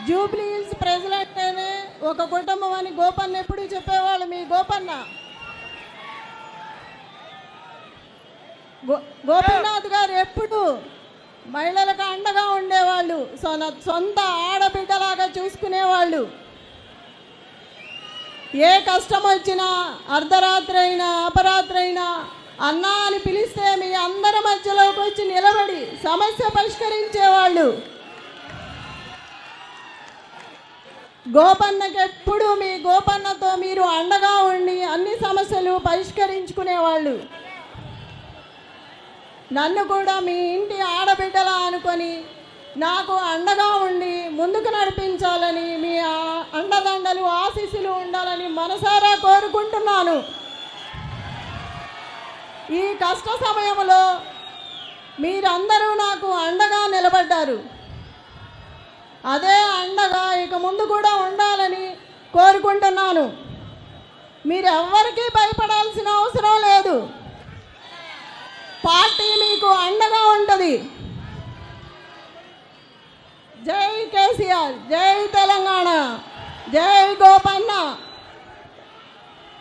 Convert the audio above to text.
Jubilee hills ప్రజలంటేనే ఒక కుటుంబం అని గోపన్న ఎప్పుడు చెప్పేవాళ్ళు. మీ గోపన్న గోపీనాథ్ గారు ఎప్పుడు మహిళలకు అండగా ఉండేవాళ్ళు, సొంత ఆడబిడ్డలాగా చూసుకునేవాళ్ళు. ఏ కష్టం వచ్చినా అర్ధరాత్రి అయినా అపరాత్రి అయినా అన్నా అని పిలిస్తే మీ అందరి మధ్యలోకి వచ్చి నిలబడి సమస్య పరిష్కరించేవాళ్ళు. గోపన్నకి ఎప్పుడు మీ గోపన్నతో మీరు అండగా ఉండి అన్ని సమస్యలు పరిష్కరించుకునేవాళ్ళు. నన్ను కూడా మీ ఇంటి ఆడబిడ్డలా అనుకొని నాకు అండగా ఉండి ముందుకు నడిపించాలని, మీ అండదండలు ఆశీస్సులు ఉండాలని మనసారా కోరుకుంటున్నాను. ఈ కష్ట సమయంలో మీరందరూ నాకు అండగా నిలబడ్డారు. అదే అండగా ఇక ముందు కూడా ఉండాలని కోరుకుంటున్నాను. మీరు ఎవ్వరికీ భయపడాల్సిన అవసరం లేదు. పార్టీ మీకు అండగా ఉంటుంది. జై కేసీఆర్, జై తెలంగాణ, జై గోపన్న.